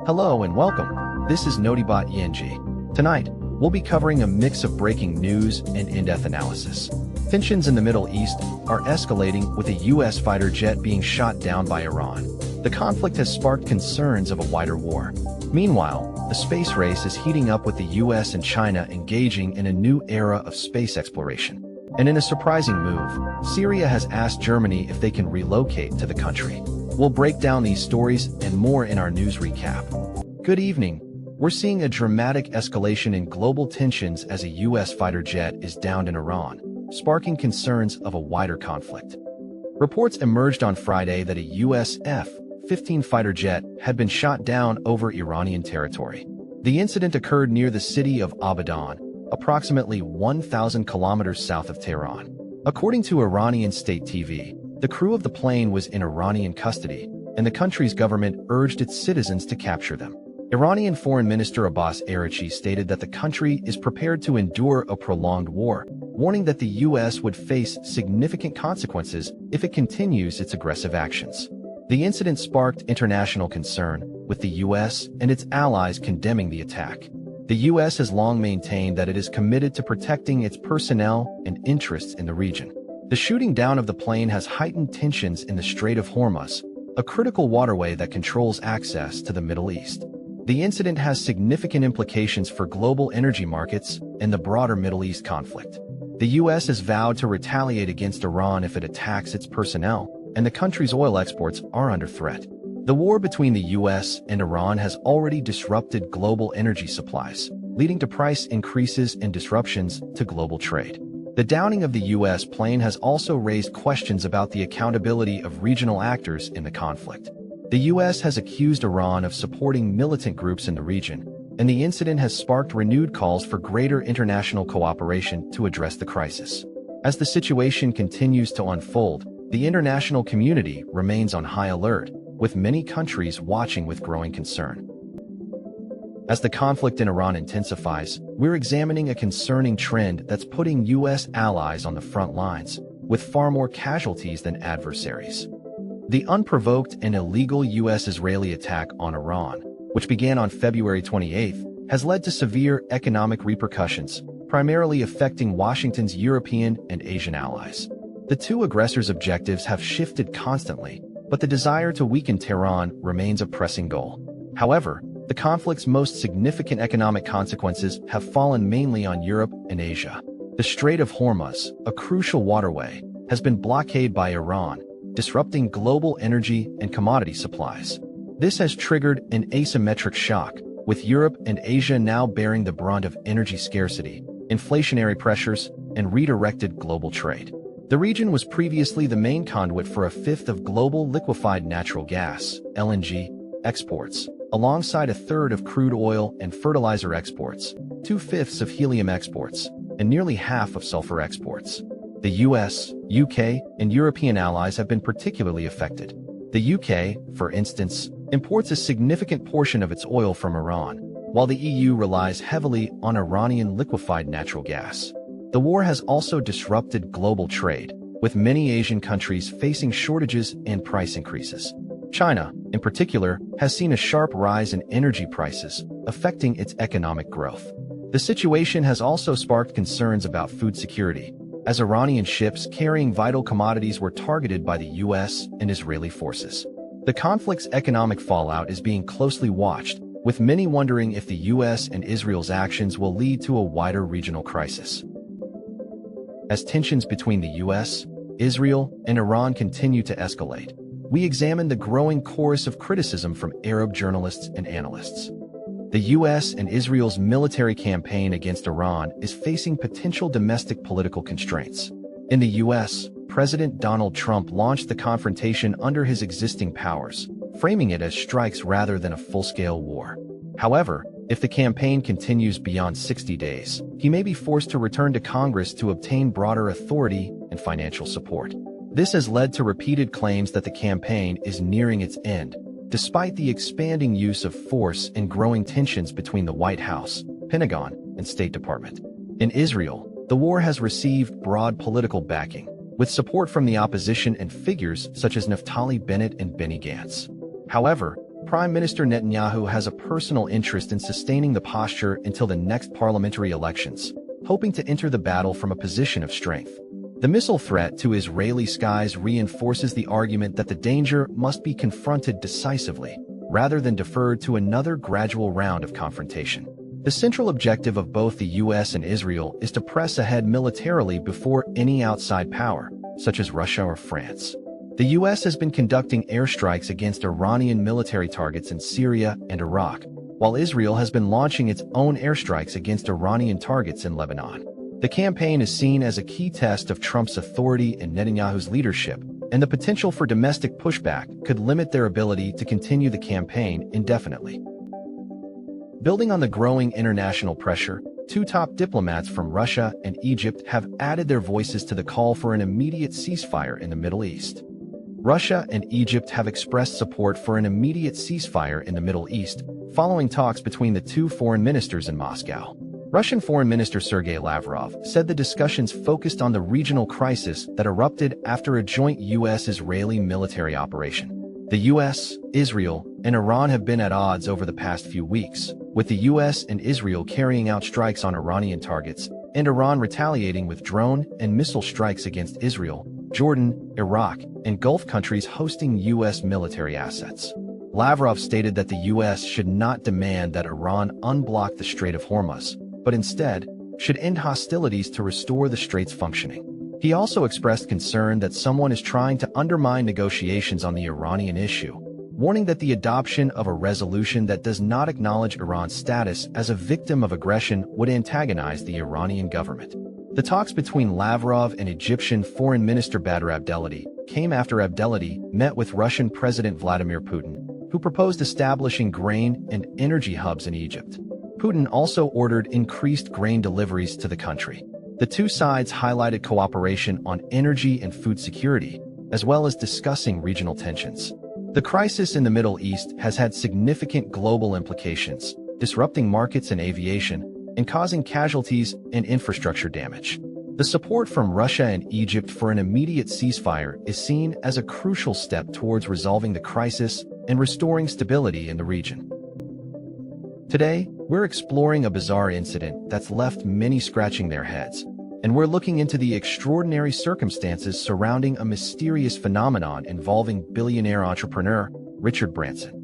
Hello and welcome. This is Notibot ENG. Tonight, we'll be covering a mix of breaking news and in-depth analysis. Tensions in the Middle East are escalating with a U.S. fighter jet being shot down by Iran. The conflict has sparked concerns of a wider war. Meanwhile, the space race is heating up with the U.S. and China engaging in a new era of space exploration. And in a surprising move, Syria has asked Germany if they can relocate to the country. We'll break down these stories and more in our news recap. Good evening. We're seeing a dramatic escalation in global tensions as a U.S. fighter jet is downed in Iran, sparking concerns of a wider conflict. Reports emerged on Friday that a U.S. F-15 fighter jet had been shot down over Iranian territory. The incident occurred near the city of Abadan, approximately 1,000 kilometers south of Tehran. According to Iranian state TV, the crew of the plane was in Iranian custody, and the country's government urged its citizens to capture them. Iranian Foreign Minister Abbas Araghchi stated that the country is prepared to endure a prolonged war, warning that the U.S. would face significant consequences if it continues its aggressive actions. The incident sparked international concern, with the U.S. and its allies condemning the attack. The U.S. has long maintained that it is committed to protecting its personnel and interests in the region. The shooting down of the plane has heightened tensions in the Strait of Hormuz, a critical waterway that controls access to the Middle East. The incident has significant implications for global energy markets and the broader Middle East conflict. The U.S. has vowed to retaliate against Iran if it attacks its personnel, and the country's oil exports are under threat. The war between the U.S. and Iran has already disrupted global energy supplies, leading to price increases and disruptions to global trade. The downing of the U.S. plane has also raised questions about the accountability of regional actors in the conflict. The U.S. has accused Iran of supporting militant groups in the region, and the incident has sparked renewed calls for greater international cooperation to address the crisis. As the situation continues to unfold, the international community remains on high alert, with many countries watching with growing concern. As the conflict in Iran intensifies, we're examining a concerning trend that's putting U.S. allies on the front lines, with far more casualties than adversaries. The unprovoked and illegal U.S.-Israeli attack on Iran, which began on February 28, has led to severe economic repercussions, primarily affecting Washington's European and Asian allies. The two aggressors' objectives have shifted constantly, but the desire to weaken Tehran remains a pressing goal. However, the conflict's most significant economic consequences have fallen mainly on Europe and Asia. The Strait of Hormuz, a crucial waterway, has been blockaded by Iran, disrupting global energy and commodity supplies. This has triggered an asymmetric shock, with Europe and Asia now bearing the brunt of energy scarcity, inflationary pressures, and redirected global trade. The region was previously the main conduit for a fifth of global liquefied natural gas (LNG) exports, alongside a third of crude oil and fertilizer exports, 2/5 of helium exports, and nearly half of sulfur exports. The US, UK, and European allies have been particularly affected. The UK, for instance, imports a significant portion of its oil from Iran, while the EU relies heavily on Iranian liquefied natural gas. The war has also disrupted global trade, with many Asian countries facing shortages and price increases. China, in particular, has seen a sharp rise in energy prices, affecting its economic growth. The situation has also sparked concerns about food security, as Iranian ships carrying vital commodities were targeted by the U.S. and Israeli forces. The conflict's economic fallout is being closely watched, with many wondering if the U.S. and Israel's actions will lead to a wider regional crisis. As tensions between the U.S., Israel, and Iran continue to escalate, we examine the growing chorus of criticism from Arab journalists and analysts. The U.S. and Israel's military campaign against Iran is facing potential domestic political constraints. In the U.S., President Donald Trump launched the confrontation under his existing powers, framing it as strikes rather than a full-scale war. However, if the campaign continues beyond 60 days, he may be forced to return to Congress to obtain broader authority and financial support. This has led to repeated claims that the campaign is nearing its end, despite the expanding use of force and growing tensions between the White House, Pentagon, and State Department. In Israel, the war has received broad political backing, with support from the opposition and figures such as Naftali Bennett and Benny Gantz. However, Prime Minister Netanyahu has a personal interest in sustaining the posture until the next parliamentary elections, hoping to enter the battle from a position of strength. The missile threat to Israeli skies reinforces the argument that the danger must be confronted decisively, rather than deferred to another gradual round of confrontation. The central objective of both the US and Israel is to press ahead militarily before any outside power, such as Russia or France. The US has been conducting airstrikes against Iranian military targets in Syria and Iraq, while Israel has been launching its own airstrikes against Iranian targets in Lebanon. The campaign is seen as a key test of Trump's authority and Netanyahu's leadership, and the potential for domestic pushback could limit their ability to continue the campaign indefinitely. Building on the growing international pressure, two top diplomats from Russia and Egypt have added their voices to the call for an immediate ceasefire in the Middle East. Russia and Egypt have expressed support for an immediate ceasefire in the Middle East, following talks between the two foreign ministers in Moscow. Russian Foreign Minister Sergei Lavrov said the discussions focused on the regional crisis that erupted after a joint U.S.-Israeli military operation. The U.S., Israel, and Iran have been at odds over the past few weeks, with the U.S. and Israel carrying out strikes on Iranian targets, and Iran retaliating with drone and missile strikes against Israel, Jordan, Iraq, and Gulf countries hosting U.S. military assets. Lavrov stated that the U.S. should not demand that Iran unblock the Strait of Hormuz, but instead should end hostilities to restore the strait's functioning. He also expressed concern that someone is trying to undermine negotiations on the Iranian issue, warning that the adoption of a resolution that does not acknowledge Iran's status as a victim of aggression would antagonize the Iranian government. The talks between Lavrov and Egyptian Foreign Minister Badr Abdelhadi came after Abdelhadi met with Russian President Vladimir Putin, who proposed establishing grain and energy hubs in Egypt. Putin also ordered increased grain deliveries to the country. The two sides highlighted cooperation on energy and food security, as well as discussing regional tensions. The crisis in the Middle East has had significant global implications, disrupting markets and aviation, and causing casualties and infrastructure damage. The support from Russia and Egypt for an immediate ceasefire is seen as a crucial step towards resolving the crisis and restoring stability in the region. Today, we're exploring a bizarre incident that's left many scratching their heads, and we're looking into the extraordinary circumstances surrounding a mysterious phenomenon involving billionaire entrepreneur Richard Branson.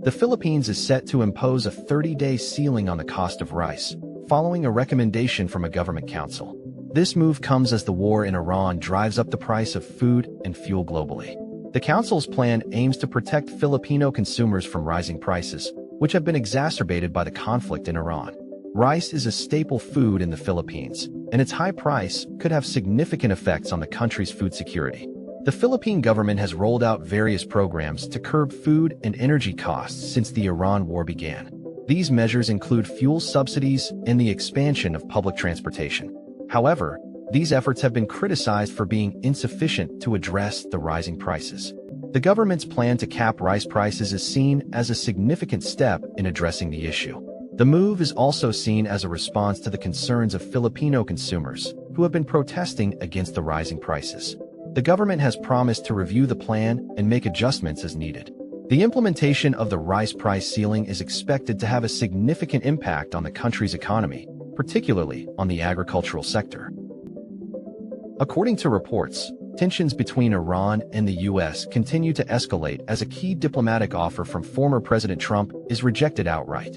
The Philippines is set to impose a 30-day ceiling on the cost of rice, following a recommendation from a government council. This move comes as the war in Iran drives up the price of food and fuel globally. The council's plan aims to protect Filipino consumers from rising prices, which have been exacerbated by the conflict in Iran. Rice is a staple food in the Philippines, and its high price could have significant effects on the country's food security. The Philippine government has rolled out various programs to curb food and energy costs since the Iran war began. These measures include fuel subsidies and the expansion of public transportation. However, these efforts have been criticized for being insufficient to address the rising prices. The government's plan to cap rice prices is seen as a significant step in addressing the issue. The move is also seen as a response to the concerns of Filipino consumers, who have been protesting against the rising prices. The government has promised to review the plan and make adjustments as needed. The implementation of the rice price ceiling is expected to have a significant impact on the country's economy, particularly on the agricultural sector. According to reports, tensions between Iran and the U.S. continue to escalate as a key diplomatic offer from former President Trump is rejected outright.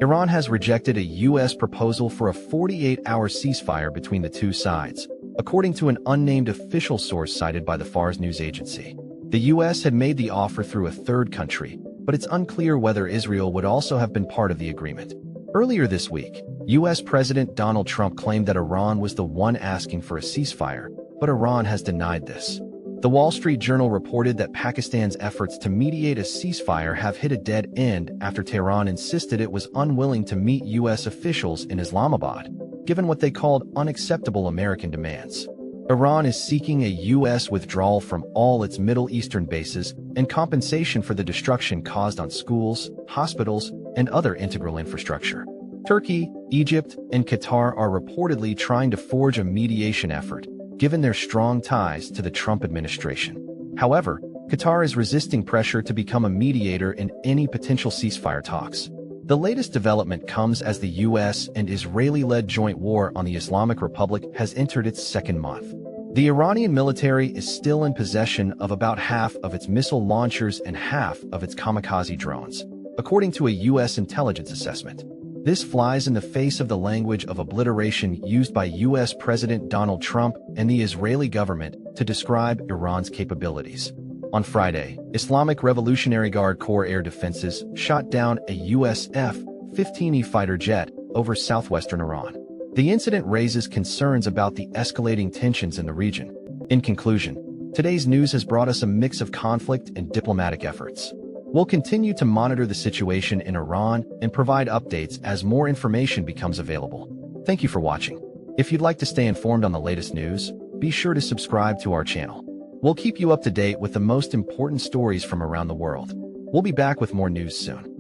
Iran has rejected a U.S. proposal for a 48-hour ceasefire between the two sides, according to an unnamed official source cited by the Fars news agency. The U.S. had made the offer through a third country, but it's unclear whether Israel would also have been part of the agreement. Earlier this week, U.S. President Donald Trump claimed that Iran was the one asking for a ceasefire, but Iran has denied this. The Wall Street Journal reported that Pakistan's efforts to mediate a ceasefire have hit a dead end after Tehran insisted it was unwilling to meet U.S. officials in Islamabad, given what they called unacceptable American demands. Iran is seeking a U.S. withdrawal from all its Middle Eastern bases and compensation for the destruction caused on schools, hospitals, and other integral infrastructure. Turkey, Egypt, and Qatar are reportedly trying to forge a mediation effort, given their strong ties to the Trump administration. However, Qatar is resisting pressure to become a mediator in any potential ceasefire talks. The latest development comes as the U.S. and Israeli-led joint war on the Islamic Republic has entered its second month. The Iranian military is still in possession of about half of its missile launchers and half of its kamikaze drones, according to a U.S. intelligence assessment. This flies in the face of the language of obliteration used by U.S. President Donald Trump and the Israeli government to describe Iran's capabilities. On Friday, Islamic Revolutionary Guard Corps air defenses shot down a U.S. F-15E fighter jet over southwestern Iran. The incident raises concerns about the escalating tensions in the region. In conclusion, today's news has brought us a mix of conflict and diplomatic efforts. We'll continue to monitor the situation in Iran and provide updates as more information becomes available. Thank you for watching. If you'd like to stay informed on the latest news, be sure to subscribe to our channel. We'll keep you up to date with the most important stories from around the world. We'll be back with more news soon.